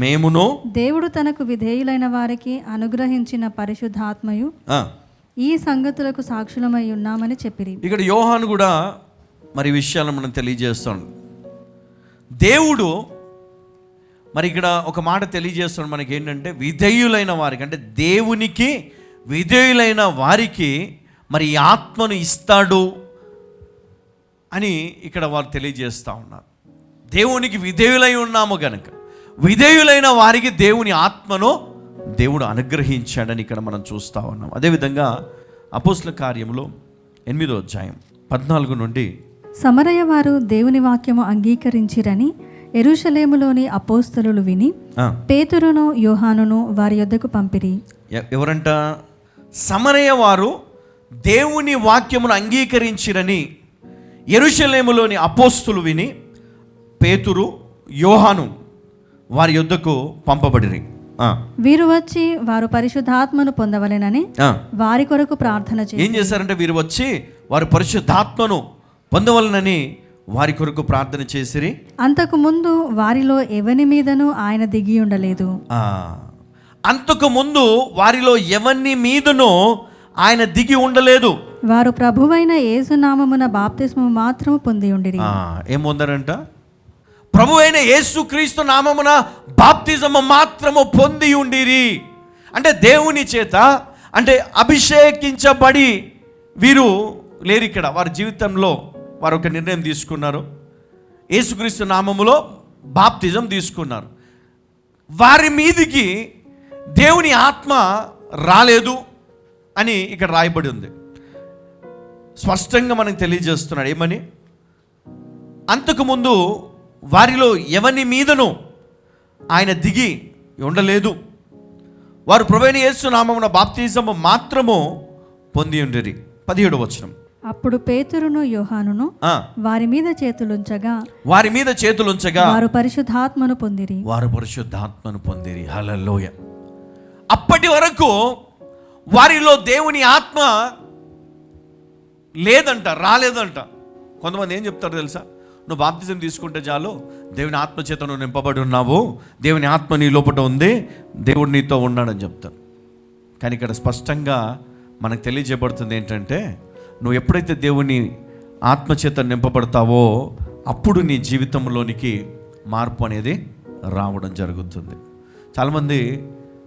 మేమును దేవుడు తనకు విధేయులైన వారికి అనుగ్రహించిన పరిశుద్ధాత్మయు ఈ సంగతులకు సాక్షులమై ఉన్నామని చెప్పిరి. ఇక్కడ యోహాను కూడా మరి విషయాలను మనం తెలియజేస్తాడు. దేవుడు మరి ఇక్కడ ఒక మాట తెలియజేస్తున్నాడు మనకి ఏంటంటే, విధేయులైన వారికి, అంటే దేవునికి విధేయులైన వారికి మరి ఈ ఆత్మను ఇస్తాడు అని ఇక్కడ వారు తెలియజేస్తూ ఉన్నారు. దేవునికి విధేయులై ఉన్నాము కనుక విధేయులైన వారికి దేవుని ఆత్మను దేవుడు అనుగ్రహించాడని ఇక్కడ మనం చూస్తూ ఉన్నాం. అదేవిధంగా అపోస్తల కార్యములో 8వ అధ్యాయం 14 నుండి, సమరయ వారు దేవుని వాక్యము అంగీకరించిరని యెరూషలేములోని అపోస్తలులు విని పేతురును యోహానును వారి యొద్దకు పంపిరి. ఎవరంట? సమరయ వారు దేవుని వాక్యమును అంగీకరించిరని యెరూషలేములోని అపోస్తలు విని పేతురు యోహాను వారి యొద్దకు పంపబడిరి. వీరు వచ్చి వారు పరిశుద్ధాత్మను పొందవలెనని వారి కొరకు ప్రార్థన చేసి, ఏం చేశారంటే వీరు వచ్చి వారు పరిశుద్ధాత్మను పొందవలనని వారి కొరకు ప్రార్థన చేసిరి. అంతకు ముందు వారిలో ఎవని మీదను ఆయన దిగి ఉండలేదు. అంతకు ముందు వారిలో ఎవని మీదను ఆయన దిగి ఉండలేదు. వారు ప్రభువైన యేసు నామమున బాప్తిస్మము మాత్రము పొంది ఉండిరి. ఏం పొందారంట? ప్రభువైన యేసు క్రీస్తు నామమున బాప్తిజము మాత్రము పొంది ఉండిరి. అంటే దేవుని చేత అంటే అభిషేకించబడి వీరు లేరు ఇక్కడ. వారి జీవితంలో వారు ఒక నిర్ణయం తీసుకున్నారు, యేసుక్రీస్తు నామములో బాప్తిజం తీసుకున్నారు. వారి మీదికి దేవుని ఆత్మ రాలేదు అని ఇక్కడ రాయబడి ఉంది. స్పష్టంగా మనకు తెలియజేస్తున్నాడు. ఏమని? అంతకుముందు వారిలో ఎవని మీదను ఆయన దిగి ఉండలేదు. వారు ప్రభువైన యేసు నామమున బాప్తిజము మాత్రము పొంది ఉండిరి. 17వ వచనం, అప్పుడు పేతురును యోహానును వారి మీద చేతులుంచగా వారు పరిశుద్ధాత్మను పొందిరి. హల్లెలూయా. అప్పటి వరకు వారిలో దేవుని ఆత్మ లేదంట, రాలేదంట. కొంతమంది ఏం చెప్తారు తెలుసా? నువ్వు బాప్తిజం తీసుకుంటే చాలు, దేవుని ఆత్మ చేత నువ్వు నింపబడి ఉన్నావు, దేవుని ఆత్మ నీ లోపల ఉంది, దేవుడు నీతో ఉన్నాడని చెప్తారు. కానీ ఇక్కడ స్పష్టంగా మనకు తెలియజేయబడుతుంది ఏంటంటే, నువ్వు ఎప్పుడైతే దేవుని ఆత్మచేత నింపబడతావో అప్పుడు నీ జీవితంలోనికి మార్పు అనేది రావడం జరుగుతుంది. చాలామంది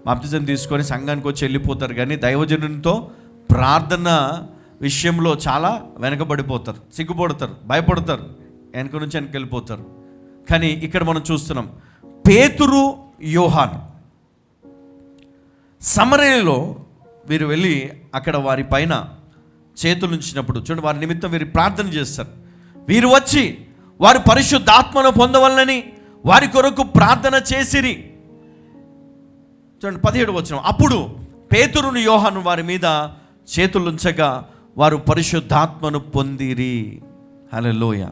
బాప్తిజం తీసుకొని సంఘానికి వచ్చి వెళ్ళిపోతారు, కానీ దైవజనునితో ప్రార్థన విషయంలో చాలా వెనకబడిపోతారు, సిగ్గుపడతారు, భయపడతారు, వెనక నుంచి వెనక్కి వెళ్ళిపోతారు. కానీ ఇక్కడ మనం చూస్తున్నాం, పేతురు యోహాను సమరయలో వీరు వెళ్ళి అక్కడ వారి పైన చేతులు ఉంచినప్పుడు చూడండి, వారి నిమిత్తం వీరు ప్రార్థన చేస్తారు. వీరు వచ్చి వారు పరిశుద్ధాత్మను పొందవలనని వారి కొరకు ప్రార్థన చేసిరి. చూడండి 17వ వచనం, అప్పుడు పేతురును యోహాను వారి మీద చేతులుంచగా వారు పరిశుద్ధాత్మను పొందిరి. హల్లెలూయా,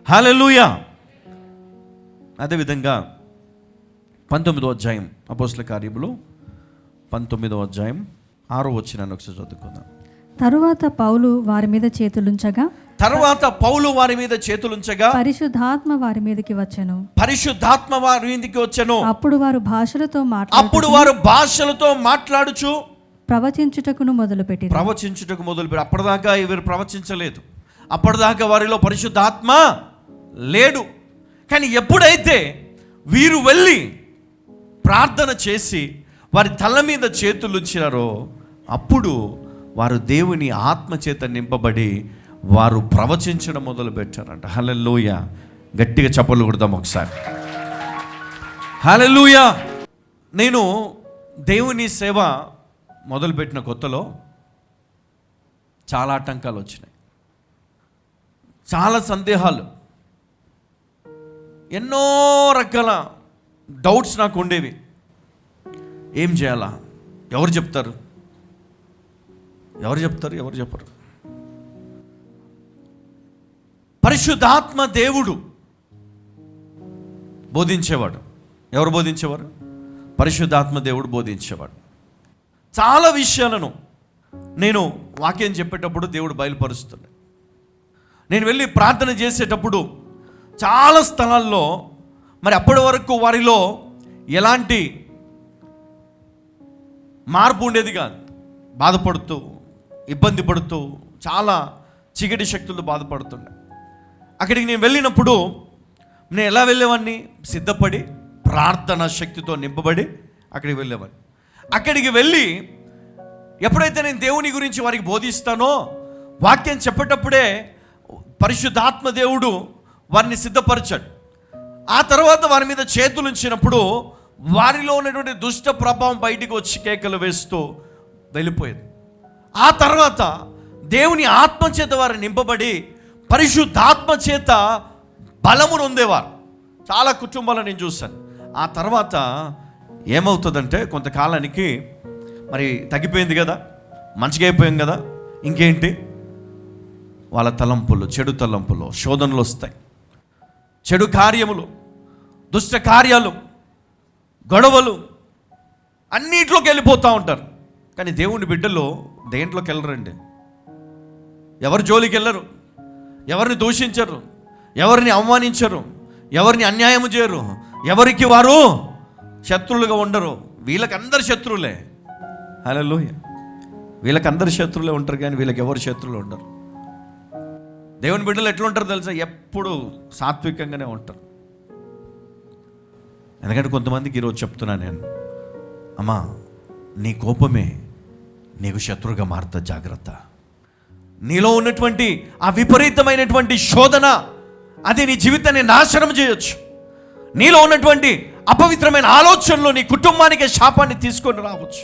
హల్లెలూయా. అదేవిధంగా 19వ అధ్యాయం అపోస్తల కార్యములు 19వ అధ్యాయం 6వ వచనాన్ని ఒకసారి చదువుకుందాం. తరువాత పౌలు వారి మీద చేతులుంచగా పరిశుద్ధాత్మ వారి మీదకి వచ్చెను. అప్పుడు వారు భాషలతో మాట్లాడుచు ప్రవచించుటకు మొదలుపెట్టి. అప్పటిదాకా వీరు ప్రవచించలేదు, అప్పటిదాకా వారిలో పరిశుద్ధాత్మ లేడు. కానీ ఎప్పుడైతే వీరు వెళ్ళి ప్రార్థన చేసి వారి తల మీద చేతులు ఉంచినారో అప్పుడు వారు దేవుని ఆత్మ చేత నింపబడి వారు ప్రవచించడం మొదలు పెట్టారంట. హల్లెలూయా. గట్టిగా చప్పట్లు కొడదాం ఒకసారి. హల్లెలూయా. నేను దేవుని సేవ మొదలుపెట్టిన కొత్తలో చాలా ఆటంకాలు వచ్చినాయి, చాలా సందేహాలు, ఎన్నో రకాల డౌట్స్ నాకు ఉండేవి. ఏం చేయాలా? ఎవరు చెప్తారు? ఎవరు చెప్పరు? పరిశుద్ధాత్మ దేవుడు బోధించేవాడు. ఎవరు బోధించేవారు? పరిశుద్ధాత్మ దేవుడు బోధించేవాడు. చాలా విషయాలను నేను వాక్యం చెప్పేటప్పుడు దేవుడు బయలుపరుస్తున్నాడు. నేను వెళ్ళి ప్రార్థన చేసేటప్పుడు చాలా స్థలాల్లో మరి అప్పటి వరకు వారిలో ఎలాంటి మార్పు ఉండేది కాదు. బాధపడుతూ, ఇబ్బంది పడుతూ, చాలా చీకటి శక్తులతో బాధపడుతుండే. అక్కడికి నేను వెళ్ళినప్పుడు నేను ఎలా వెళ్ళేవాడిని? సిద్ధపడి ప్రార్థన శక్తితో నింపబడి అక్కడికి వెళ్ళేవాడిని. అక్కడికి వెళ్ళి ఎప్పుడైతే నేను దేవుని గురించి వారికి బోధిస్తానో, వాక్యం చెప్పేటప్పుడే పరిశుద్ధాత్మ దేవుడు వారిని సిద్ధపరచాడు. ఆ తర్వాత వారి మీద చేతులు ఉంచినప్పుడు వారిలో ఉన్నటువంటి దుష్ట ప్రభావం బయటికి వచ్చి కేకలు వేస్తూ వెళ్ళిపోయింది. ఆ తర్వాత దేవుని ఆత్మచేత వారు నింపబడి పరిశుద్ధాత్మ చేత బలమును పొందేవారు. చాలా కుటుంబాలను నేను చూశాను. ఆ తర్వాత ఏమవుతుందంటే కొంతకాలానికి మరి తగ్గిపోయింది కదా, మంచిగా అయిపోయింది కదా, ఇంకేంటి వాళ్ళ తలంపులు, చెడు తలంపులు, శోధనలు వస్తాయి, చెడు కార్యములు, దుష్ట కార్యాలు, గొడవలు అన్నిట్లోకి వెళ్ళిపోతూ ఉంటారు. కానీ దేవుని బిడ్డలు దేంట్లోకి వెళ్ళరండి. ఎవరి జోలికి వెళ్ళరు, ఎవరిని దూషించరు, ఎవరిని అవమానించరు, ఎవరిని అన్యాయం చేయరు, ఎవరికి వారు శత్రువులుగా ఉండరు. వీళ్ళకందరు శత్రువులే. హల్లెలూయా. వీళ్ళకందరు శత్రువులే ఉంటారు, కానీ వీళ్ళకి ఎవరు శత్రువులు ఉండరు. దేవుని బిడ్డలు ఎట్లా ఉంటారు తెలుసా? ఎప్పుడు సాత్వికంగానే ఉంటారు. ఎందుకంటే కొంతమందికి ఈరోజు చెప్తున్నాను నేను, అమ్మా నీ కోపమే నీకు శత్రువుగా మారుతుంది, జాగ్రత్త. నీలో ఉన్నటువంటి ఆ విపరీతమైనటువంటి శోధన అది నీ జీవితాన్ని నాశనం చేయొచ్చు. నీలో ఉన్నటువంటి అపవిత్రమైన ఆలోచనలు నీ కుటుంబానికి శాపాన్ని తీసుకొని రావచ్చు.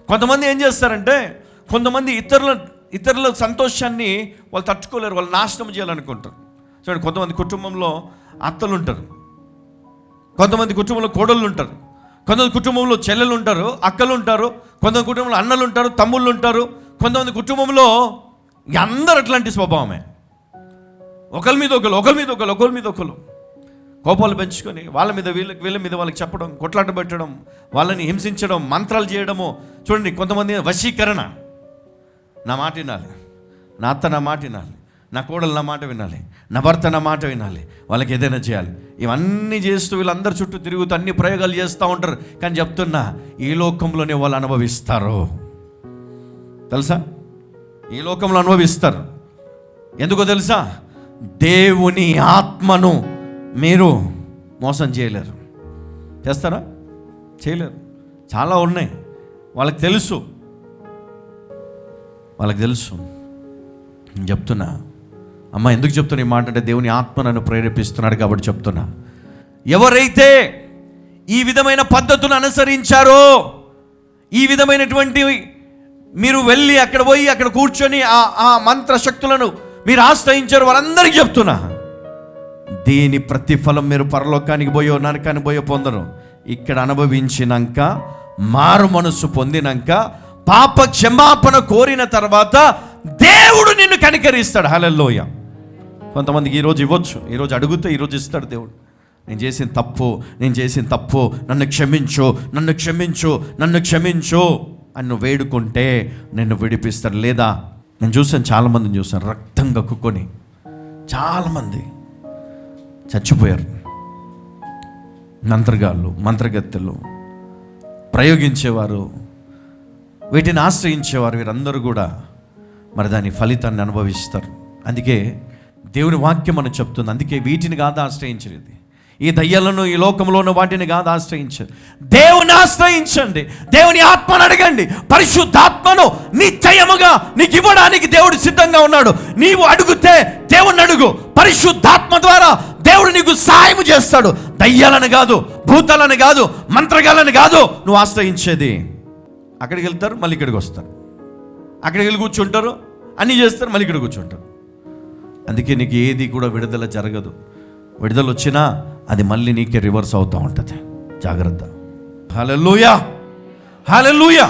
కొంతమంది ఏం చేస్తారంటే, కొంతమంది ఇతరుల సంతోషాన్ని వాళ్ళు తట్టుకోలేరు, వాళ్ళు నాశనం చేయాలనుకుంటారు. చూడండి, కొంతమంది కుటుంబంలో అత్తలు ఉంటారు, కొంతమంది కుటుంబంలో కోడళ్ళు ఉంటారు, కొంతమంది కుటుంబంలో చెల్లెలు ఉంటారు, అక్కలు ఉంటారు, కొంతమంది కుటుంబంలో అన్నలు ఉంటారు, తమ్ముళ్ళు ఉంటారు, కొంతమంది కుటుంబంలో అందరూ అట్లాంటి స్వభావమే. ఒకరి మీద ఒకరు కోపాలు పెంచుకొని వాళ్ళ మీద వీళ్ళ మీద వాళ్ళకి చెప్పడం, కొట్లాట పెట్టడం, వాళ్ళని హింసించడం, మంత్రాలు చేయడము. చూడండి, కొంతమంది వశీకరణ. నా మాట వినాలి, నా అత్త నా మాట వినాలి, నా కోడలు నా మాట వినాలి, నా భర్త నా మాట వినాలి, వాళ్ళకి ఏదైనా చేయాలి. ఇవన్నీ చేస్తూ వీళ్ళందరి చుట్టూ తిరుగుతూ అన్ని ప్రయోగాలు చేస్తూ ఉంటారు. కానీ చెప్తున్నా, ఈ లోకంలోనే వాళ్ళు అనుభవిస్తారు. తెలుసా? ఈ లోకంలో అనుభవిస్తారు. ఎందుకో తెలుసా? దేవుని ఆత్మను మీరు మోసం చేయలేరు. చేస్తారా? చేయలేరు. చాలా ఉన్నాయి, వాళ్ళకి తెలుసు. నేను చెప్తున్నా, అమ్మ ఎందుకు చెప్తున్నా ఈ మాట అంటే, దేవుని ఆత్మ నన్ను ప్రేరేపిస్తున్నాడు కాబట్టి చెప్తున్నా. ఎవరైతే ఈ విధమైన పద్ధతులు అనుసరించారో, ఈ విధమైనటువంటి మీరు వెళ్ళి అక్కడ పోయి అక్కడ కూర్చొని ఆ మంత్ర శక్తులను మీరు ఆశ్రయించారు, వాళ్ళందరికీ చెప్తున్నా, దీని ప్రతిఫలం మీరు పరలోకానికి పోయో నరకానికి పోయో పొందరు. ఇక్కడ అనుభవించినాక, మారు మనసు పొందినాక, పాప క్షమాపణ కోరిన తర్వాత దేవుడు నిన్ను కనికరిస్తాడు. హల్లెలూయా. కొంతమందికి ఈరోజు ఇవ్వచ్చు, ఈరోజు అడిగితే ఈరోజు ఇస్తాడు దేవుడు. నేను చేసిన తప్పు, నన్ను క్షమించు అని నువ్వు వేడుకుంటే నిన్ను విడిపిస్తాడు. లేదా నేను చూసాను, చాలామందిని చూసాను, రక్తం కక్కుకొని చాలామంది చచ్చిపోయారు. మంత్రగాళ్ళు, మంత్రగత్తెలు, ప్రయోగించేవారు, వీటిని ఆశ్రయించేవారు, వీరందరూ కూడా మరి దాని ఫలితాన్ని అనుభవిస్తారు. అందుకే దేవుని వాక్యం అని చెప్తుంది. అందుకే వీటిని కాదు ఆశ్రయించేది, ఈ దయ్యాలను, ఈ లోకంలో ఉన్న వాటిని కాదు ఆశ్రయించండి, దేవుని ఆశ్రయించండి. దేవుని ఆత్మను అడగండి. పరిశుద్ధాత్మను నిశ్చయముగా నీకు ఇవ్వడానికి దేవుడు సిద్ధంగా ఉన్నాడు. నీవు అడిగితే దేవుని అడుగు, పరిశుద్ధాత్మ ద్వారా దేవుడు నీకు సహాయం చేస్తాడు. దయ్యాలను కాదు, భూతాలను కాదు, మంత్రగాలను కాదు నువ్వు ఆశ్రయించేది. అక్కడికి వెళ్తారు, మళ్ళీ ఇక్కడికి వస్తారు, అక్కడికి వెళ్ళి కూర్చుంటారు, అన్నీ చేస్తారు, మళ్ళీ ఇక్కడ కూర్చుంటారు. అందుకే నీకు ఏది కూడా విడుదల జరగదు. విడుదల వచ్చినా అది మళ్ళీ నీకే రివర్స్ అవుతూ ఉంటుంది. జాగ్రత్త. హల్లెలూయా, హల్లెలూయా.